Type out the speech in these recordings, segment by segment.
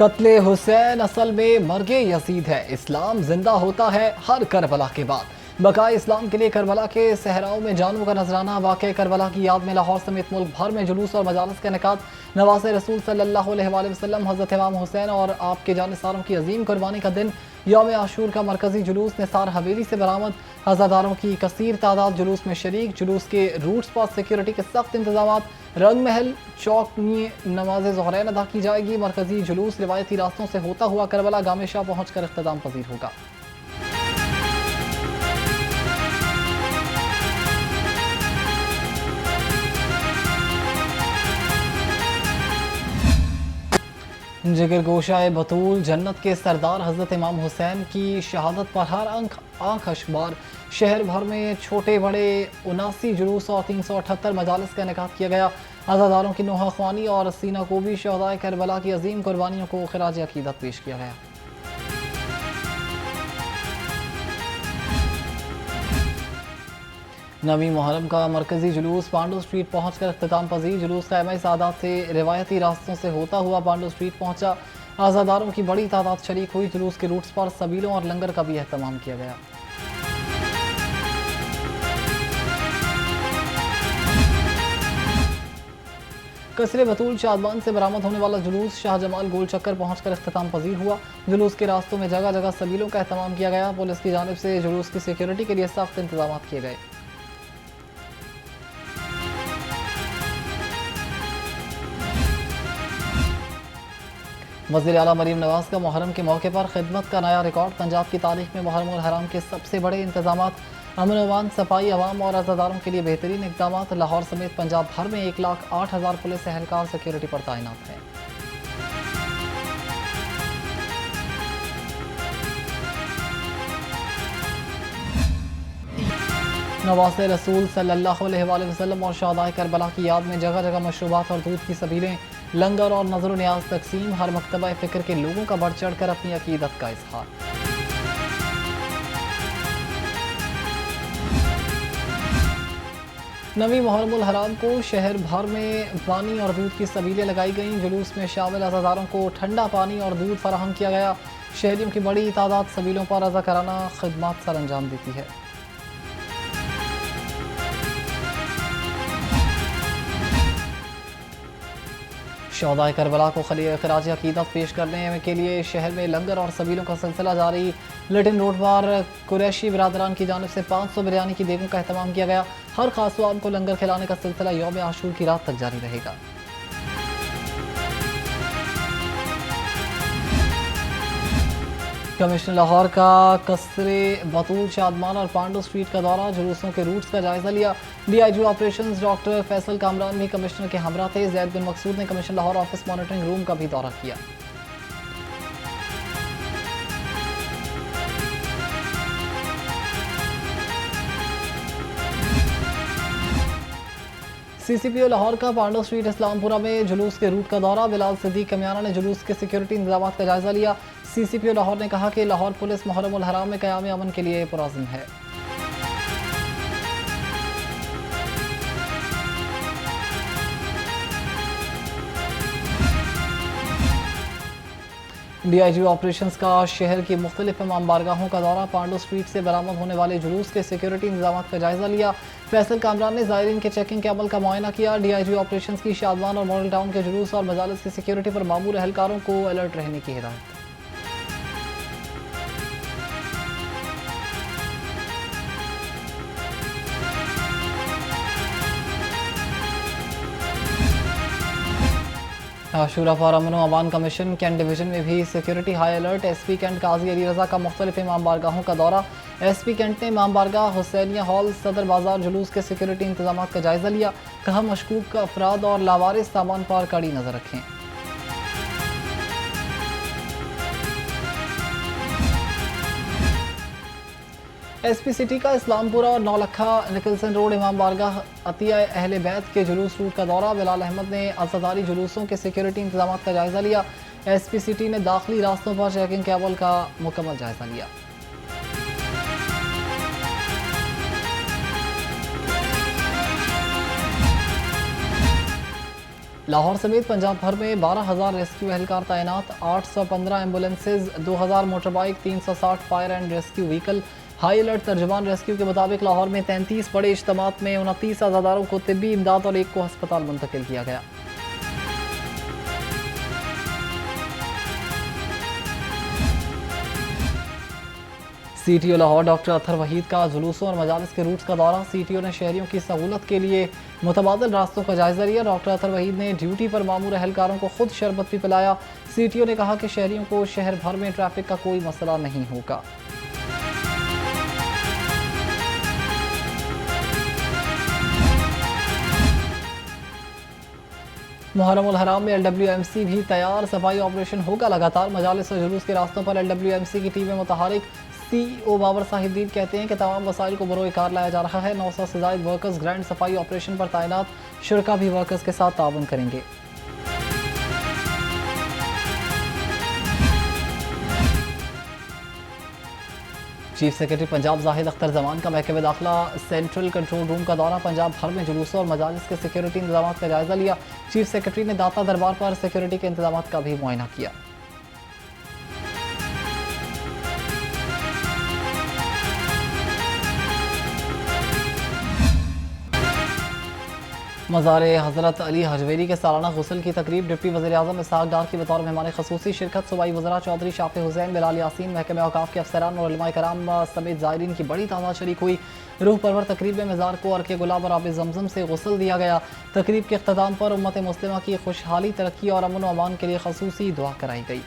कत्ले हुसैन असल में मर्गे यजीद है। इस्लाम जिंदा होता है हर करबला के बाद। बकाए इस्लाम के लिए करबला के सहराओं में जानों का नजराना। वाक़े करबला की याद में लाहौर समेत मुल्क भर में जुलूस और मजालिस का इनेकाद। नवासे रसूल सल्लल्लाहु अलैहि वसल्लम हज़रत इमाम हुसैन और आपके जानिसारों की अजीम कुर्बानी का दिन यौम आशूर का मरकजी जुलूस निसार हवेली से बरामद। हज़ादारों की कसीर तादाद जुलूस में शरीक। जुलूस के रूट्स पर सिक्योरिटी के सख्त इंतजाम। रंग महल चौक में नमाज ज़ोहरैन अदा की जाएगी। मरकजी जुलूस रिवायती रास्तों से होता हुआ करबला गामे शाह पहुँच कर इख्तिताम पजीर होगा। जिगर गोशाए बतूल जन्नत के सरदार हज़रत इमाम हुसैन की शहादत पर हर आंख अशबार। शहर भर में छोटे बड़े 79 जुलूस और 378 मजालिस का इनेकाद किया गया। अज़ादारों की नोहा ख्वानी और सीना को भी शहदाए करबला की अजीम कुर्बानियों को खिराज अकीदत पेश किया गया। नवी मुहर्रम का मरकजी जुलूस पांडू स्ट्रीट पहुंचकर इख्तिताम पजीर। जुलूस क़याम सादात से रिवायती रास्तों से होता हुआ पांडू स्ट्रीट पहुंचा। आज़ादारों की बड़ी तादाद शरीक हुई। जुलूस के रूट्स पर सबीलों और लंगर का भी एहतमाम किया गया। कसरे बतूल शादबान से बरामद होने वाला जुलूस शाहजमाल गोल चक्कर पहुंचकर इख्तिताम पजीर हुआ। जुलूस के रास्तों में जगह जगह सबीलों का एहतमाम किया गया। पुलिस की जानिब से जुलूस की सिक्योरिटी के लिए सख्त इंतजाम किए गए। वज़ीर आला मरीम नवाज का मुहर्रम के मौके पर खिदमत का नया रिकॉर्ड। पंजाब की तारीख में मुहर्रम और हराम के सबसे बड़े इंतजामात। अमन अमान सफाई अवाम और अज़ादारों के लिए बेहतरीन इक़दाम। लाहौर समेत पंजाब भर में 1,08,000 पुलिस एहलकार सिक्योरिटी पर तैनात हैं। नवासे रसूल सल्लल्लाहु अलैहि वसल्लम और शहदाए करबला की याद में जगह जगह मशरूबात और दूध की सबीलें, लंगर और नजर न्याज तकसीम। हर मकतबा फ़िक्र के लोगों का बढ़ चढ़ कर अपनी अकीदत का इजहार। नवी मुहर्रमुल हराम को शहर भर में पानी और दूध की सबीलें लगाई गईं। जुलूस में शामिल अज़ादारों को ठंडा पानी और दूध फराहम किया गया। शहरियों की बड़ी तादाद सबीलों पर रज़ाकाराना खिदमत सर अंजाम देती है। शहदाए करबला को खिराज अकीदत पेश करने के लिए शहर में लंगर और सबीलों का सिलसिला जारी। लिटिन रोड पर कुरैशी बिरादरान की जानिब से 500 बिरयानी की देगों का एहतमाम किया गया। हर खासवाम को लंगर खिलाने का सिलसिला यौम आशूर की रात तक जारी रहेगा। कमिश्नर लाहौर का कसरे बतूल शादमान और पांडू स्ट्रीट का दौरा। जुलूसों के रूट्स का जायजा लिया। DIG operations doctor Faisal Kamran भी कमिश्नर के हमरा थे। जैद बिन मकसूद ने commissioner Lahore office monitoring room का भी दौरा किया। CCPO लाहौर का पांडू स्ट्रीट इस्लामपुरा में जुलूस के रूट का दौरा। बिलाल सिद्दीक कमियाना ने जुलूस के सिक्योरिटी इंतजाम का जायजा लिया। CCPO लाहौर ने कहा कि लाहौर पुलिस मुहर्रमुल हराम में क़याम अमन के लिए पुरअज़्म है। DIG ऑपरेशंस का शहर की मुख्तलिफ इमाम बारगाहों का दौरा। पांडू स्ट्रीट से बरामद होने वाले जुलूस के सिक्योरिटी इंतजाम का जायजा लिया। फैसल कामरान ने ज़ायरीन के चेकिंग के अमल का मुआयना किया। DIG ऑपरेशंस की शादवान और मॉडल टाउन के जुलूस और मजालिस की सिक्योरिटी पर मामूर एहलकारों को अलर्ट रहने की हिदायत। आशूरा पर अमन व अमान कमीशन कैंट डिवीजन में भी security high alert. SP cantt Qazi Ali Raza का मुख्तलिफ इमाम बारगाहों का दौरा। SP कैंट ने इमाम बारगाह, हुसैनिया हॉल, सदर बाजार जुलूस के सिक्योरिटी इंतजाम का जायजा लिया। कहा मशकूक अफराद और लावारिस सामान पर कड़ी नजर रखें। SP सिटी का इस्लामपुरा और नौलखा निकलसन रोड इमाम बारगाह अतिया अहले बैत के जुलूस रूट का दौरा। बिलाल अहमद ने अज़ादारी जुलूसों के सिक्योरिटी इंतजाम का जायजा लिया। SP सिटी ने दाखिली रास्तों पर चेकिंग के अमल का मुकम्मल जायजा लिया। लाहौर समेत पंजाब भर में 12,000 रेस्क्यू एहलकार तैनात, 815 ambulances, 2,000 motorbike, 360 fire and rescue vehicle. High alert. तर्जुमान रेस्क्यू के मुताबिक लाहौर में 33 बड़े इज्तमात में 29 अज़ादारों को तिब्बी इमदाद और एक को अस्पताल मुंतकिल किया गया। CTO लाहौर डॉक्टर अतहर वहीद का जुलूसों और मजालिस के रूट्स का दौरा। CTO ने शहरियों की सहूलत के लिए मुतबादिल रास्तों का जायजा लिया। डॉक्टर अतहर वहीद ने ड्यूटी पर मामूर एहलकारों को खुद शरबत भी पिलाया। CTO ने कहा कि शहरियों को शहर भर में ट्रैफिक का कोई मसला नहीं होगा। मुहर्रम उल हराम में LWMC भी तैयार, सफाई ऑपरेशन होगा लगातार। मजालिस और जुलूस के रास्तों पर LWMC की टीमें मुतहरिक। CEO बाबर साहिबदीन कहते हैं कि तमाम वसाइल को बरोए कार लाया जा रहा है। 900 से ज़ायद वर्कर्स ग्रैंड सफाई ऑपरेशन पर तैनात। शुरका भी वर्कर्स के साथ ताउन करेंगे। चीफ सेक्रेटरी पंजाब जाहिद अख्तर जमान का महकमे दाखिला सेंट्रल कंट्रोल रूम का दौरा। पंजाब भर में जुलूसों और मजालिस के सिक्योरिटी इंतजाम का जायजा लिया। चीफ सेक्रेटरी ने दाता दरबार पर सिक्योरिटी के इंतजाम का भी मुआयना किया। मज़ार हज़रत अली हजवेरी के सालाना गुस्ल की तकरीब। डिप्टी वज़ीर आज़म इसहाक़ डार की बतौर मेहमान खसूसी शिरकत। सूबाई वज़रा चौधरी शाफ़ी हुसैन, बिलाल यासीन, महकमे औक़ाफ़ के अफसरान और उलमाए कराम समेत ज़ायरीन की बड़ी तादाद शरीक हुई। रूह परवर तकरीब में मज़ार को अर्के गुलाब और आब ज़मज़म से गुस्ल दिया गया। तकरीब के अख्ताम पर उम्मत मुस्लिमा की खुशहाली, तरक्की और अमन व अमान के लिए खसूसी दुआ कराई गई।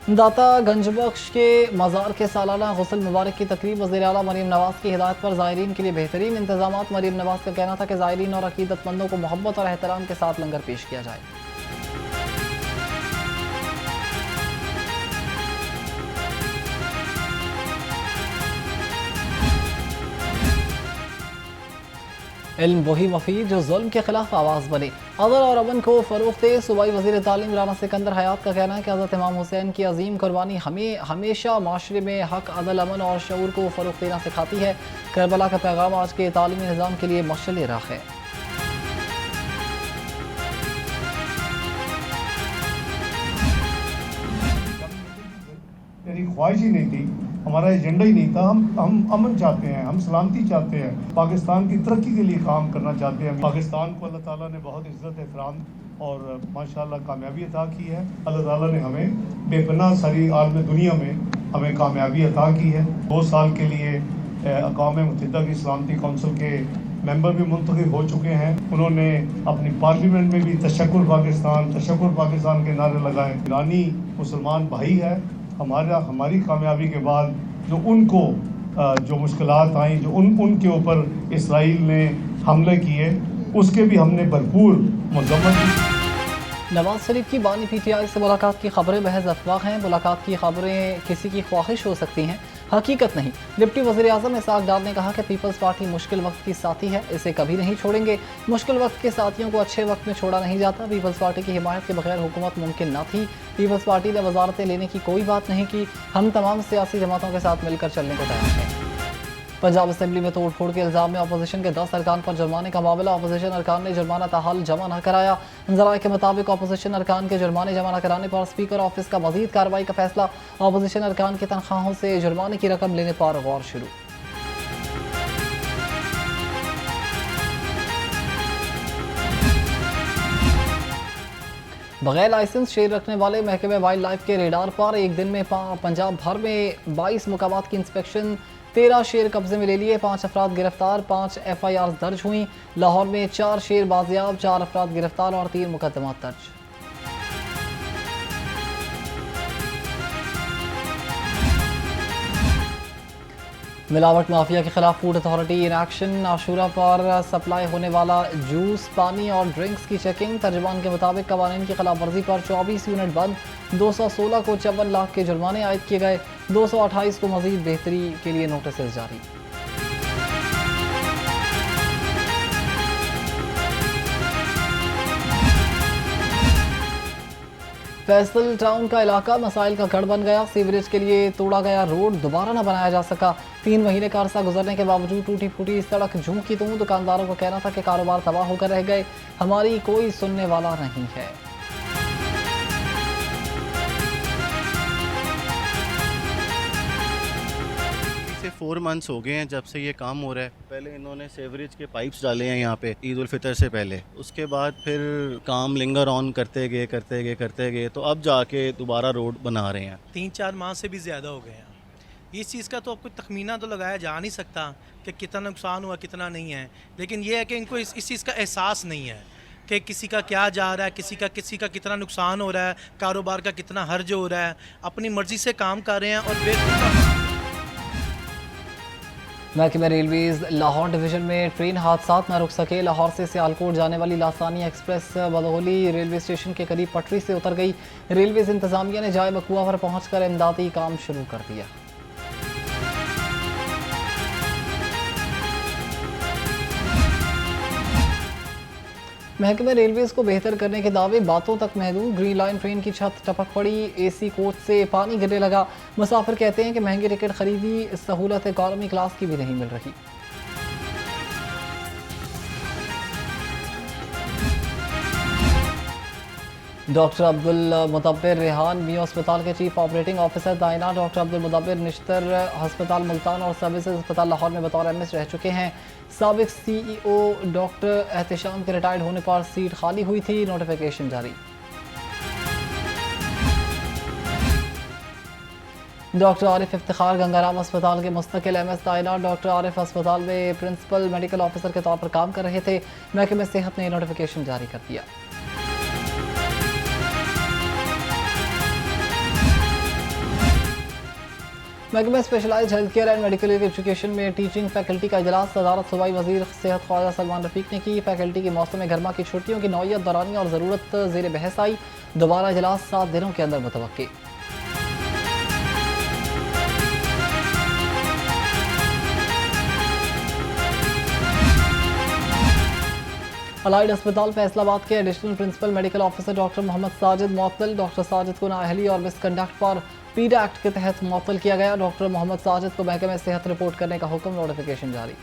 दाता गंजबख्श के मज़ार के सालाना गुस्ल मुबारक की तकरीब। वज़ीर आला मरीम नवाज़ की हिदायत पर ज़ायरीन के लिए बेहतरीन इंतजाम। मरीम नवाज़ का कहना था कि ज़ायरीन और अक़ीदतमंदों को मोहब्बत और एहतराम के साथ लंगर पेश किया जाए। इल्म वही मफीद जो जुल्म के खिलाफ आवाज़ बने, अदल और अमन को फ़रोग़ दे। सूबाई वज़ीर तालीम राना सिकंदर हयात का कहना है कि हज़रत इमाम हुसैन की अजीम कुर्बानी हमें हमेशा माशरे में हक, अदल, अमन और शऊर को फ़रोग़ देना सिखाती है। करबला का पैगाम आज के तालीमी निज़ाम के लिए मशअल राह है। मेरी ख्वाहिश ही नहीं थी, हमारा एजेंडा ही नहीं था। हम अमन चाहते हैं, हम सलामती चाहते हैं, पाकिस्तान की तरक्की के लिए काम करना चाहते हैं। पाकिस्तान को अल्लाह ताला ने बहुत इज़्ज़त एहतराम और माशाल्लाह कामयाबी अता की है। अल्लाह ताला ने हमें बेपनाह सारी आलम दुनिया में हमें कामयाबी अता की है। 2 साल के लिए अक़वाम मुत्तहिदा की सलामती कौंसिल के मेंबर भी मुंतखब हो चुके हैं। उन्होंने अपनी पार्लियामेंट में भी तशक्कुर पाकिस्तान के नारे लगाए। ईरानी मुसलमान भाई है। हमारी कामयाबी के बाद जो उनको जो मुश्किलात आई, जो उनके ऊपर इसराइल ने हमले किए, उसके भी हमने भरपूर मज़म्मत की। नवाज शरीफ की बानी PTI से मुलाकात की खबरें महज अफवाह हैं। मुलाकात की खबरें किसी की ख्वाहिश हो सकती हैं, हकीकत नहीं। डिप्टी वज़ीर आज़म इसहाक़ डार ने कहा कि पीपल्स पार्टी मुश्किल वक्त की साथी है, इसे कभी नहीं छोड़ेंगे। मुश्किल वक्त के साथियों को अच्छे वक्त में छोड़ा नहीं जाता। पीपल्स पार्टी की हिमायत के बगैर हुकूमत मुमकिन ना थी। पीपल्स पार्टी ने वजारतें लेने की कोई बात नहीं की। हम तमाम सियासी जमातों के साथ मिलकर चलने को तैयार हैं। पंजाब असेंबली में तोड़ फोड़ के इल्ज़ाम में अपोजिशन के 10 अरकान पर जुर्माने का मामला। अपोजिशन अरकान ने जुर्माना ताहाल जमा न कराया। ज़राए के मुताबिक अपोजिशन अरकान के जुर्माने जमा न कराने पर स्पीकर ऑफिस का मजीद कार्रवाई का फैसला। अपोजिशन अरकान की तनख्वाहों से जुर्माने की रकम लेने पर गौर शुरू। बगैर लाइसेंस शेर रखने वाले महकमे वाइल्ड लाइफ के रेडार पर। एक दिन में पंजाब भर में 22 मुकामात की इंस्पेक्शन। 13 शेर कब्जे में ले लिए। 5 अफराद गिरफ्तार, 5 FIR दर्ज हुई। लाहौर में 4 शेर बाजियाब, 4 अफराद गिरफ्तार और 3 मुकदमात दर्ज। मिलावट माफिया के खिलाफ फूड अथॉरिटी इन एक्शन। आशूरा पर सप्लाई होने वाला जूस, पानी और ड्रिंक्स की चेकिंग। तर्जुमान के मुताबिक कवानीन की खिलाफ वर्जी पर 24 यूनिट बंद। 216 को 54 लाख के जुर्माने आयद किए गए। 228 को मजीद बेहतरी के लिए नोटिस जारी। फैसल टाउन का इलाका मसाइल का गढ़ बन गया। सीवरेज के लिए तोड़ा गया रोड दोबारा न बनाया जा सका। 3 महीने का अरसा गुजरने के बावजूद टूटी फूटी सड़क झुकी तो दुकानदारों का कहना था कि कारोबार तबाह होकर रह गए, हमारी कोई सुनने वाला नहीं है। से 4 मंथ्स हो गए हैं जब से ये काम हो रहा है। पहले इन्होंने सेवरेज के पाइप्स डाले हैं यहाँ पे ईद उल फितर से पहले, उसके बाद फिर काम लिंगर ऑन करते गए तो अब जाके दोबारा रोड बना रहे हैं। 3-4 माह से भी ज़्यादा हो गए हैं। इस चीज़ का तो अब कोई तखमीना तो लगाया जा नहीं सकता कि कितना नुकसान हुआ कितना नहीं है, लेकिन ये है कि इनको इस चीज़ का एहसास नहीं है कि किसी का क्या जा रहा है, किसी का कितना नुकसान हो रहा है, कारोबार का कितना हर्ज हो रहा है। अपनी मर्ज़ी से काम कर रहे हैं और बेवकूफ़। महकमा रेलवेज लाहौर डिवीजन में ट्रेन हादसा न रुक सके। लाहौर से सियालकोट जाने वाली लासानी एक्सप्रेस बदौली रेलवे स्टेशन के करीब पटरी से उतर गई। रेलवेज इंतजामिया ने जाए मकबूआ पर पहुंचकर इमदादी काम शुरू कर दिया। महकमे रेलवेज को बेहतर करने के दावे बातों तक महदूद। ग्रीन लाइन ट्रेन की छत टपक पड़ी, एसी कोच से पानी गिरने लगा। मुसाफिर कहते हैं कि महंगी टिकट खरीदी, सहूलत इकॉनमी क्लास की भी नहीं मिल रही। डॉक्टर अब्दुल मुदब्बिर रेहान मियां अस्पताल के चीफ ऑपरेटिंग ऑफिसर तैनात। डॉक्टर अब्दुल मुदब्बिर निश्तर अस्पताल मुल्तान और सर्विसेज अस्पताल लाहौर में बतौर एमएस रह चुके हैं। साबिक सीईओ डॉक्टर एहतशाम के रिटायर्ड होने पर सीट खाली हुई थी, नोटिफिकेशन जारी। डॉक्टर आरिफ इफ्तिखार गंगाराम अस्पताल के मुस्तकिल एमएस तैनात। डॉक्टर आरिफ अस्पताल में प्रिंसिपल मेडिकल ऑफिसर के तौर पर काम कर रहे थे। महकमे सेहत ने नोटिफिकेशन जारी कर दिया। महकमा specialized health care and medical education में टीचिंग फैकल्टी का इजलास सदारत सूबाई वजीर सेहत ख्वाजा सलमान रफीक ने की। फैकल्टी की मौसम गर्मा की छुट्टियों की नौयत, दौरानी और ज़रूरत ज़ेर बहस आई। दोबारा इजलास 7 दिनों के अंदर मुतवक्की। अलाइड अस्पताल फैसलाबाद के additional principal medical officer doctor Mohammad Sajid मुअत्तल। डॉक्टर साजिद को नाअहली और मिसकंडक्ट पर पीडा एक्ट के तहत मुअत्तल किया गया। डॉक्टर मोहम्मद साजिद को महकमे सेहत रिपोर्ट करने का हुक्म, नोटिफिकेशन जारी।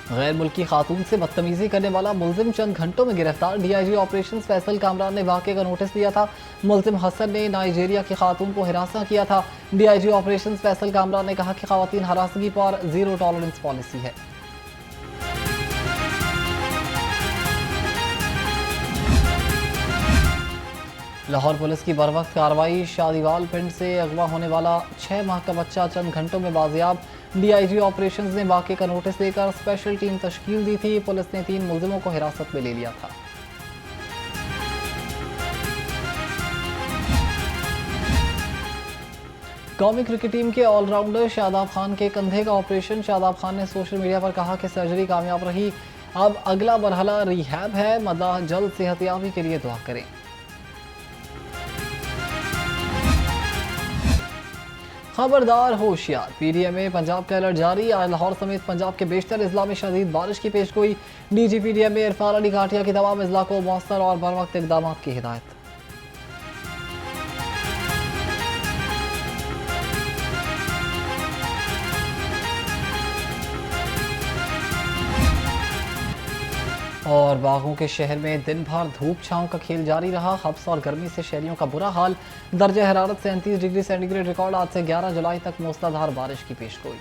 गैर मुल्की खातून से बदतमीजी करने वाला मुलजिम चंद घंटों में गिरफ्तार। डीआईजी ऑपरेशंस फैसल कामरान ने वाक़े का नोटिस दिया था। मुलजिम हसन ने नाइजीरिया की खातून को हिरासा किया था। डीआईजी ऑपरेशंस फैसल कामरान ने कहा कि खवातीन हरासगी पर जीरो टॉलरेंस पॉलिसी है। लाहौर पुलिस की बरवक्त कार्रवाई। शादीवाल पिंड से अगवा होने वाला 6 माह का बच्चा चंद घंटों में बाजियाब। डीआईजी ऑपरेशंस ने वाक़े का नोटिस देकर स्पेशल टीम तश्कील दी थी। पुलिस ने 3 मुलजिमों को हिरासत में ले लिया था। कौमी क्रिकेट टीम के ऑलराउंडर शादाब खान के कंधे का ऑपरेशन। शादाब खान ने सोशल मीडिया पर कहा कि सर्जरी कामयाब रही, अब अगला मरहला रिहैब है। मद्दाह जल्द सेहतियाबी के लिए दुआ करें। खबरदार होशियार, पीडीएमए पंजाब का अलर्ट जारी। आज लाहौर समेत पंजाब के बेशतर अजला में शदीद बारिश की पेशगोई। डीजी पीडीएमए इरफान अली घाटिया की तमाम अजला को मौसर और बरवक्त इकदाम की हिदायत। और बागों के शहर में दिन भर धूप छांव का खेल जारी रहा। हब्स और गर्मी से शहरियों का बुरा हाल। दर्जा हरारत 37 डिग्री सेंटीग्रेड रिकॉर्ड। आज से 11 जुलाई तक मूसलाधार बारिश की पेशगोई।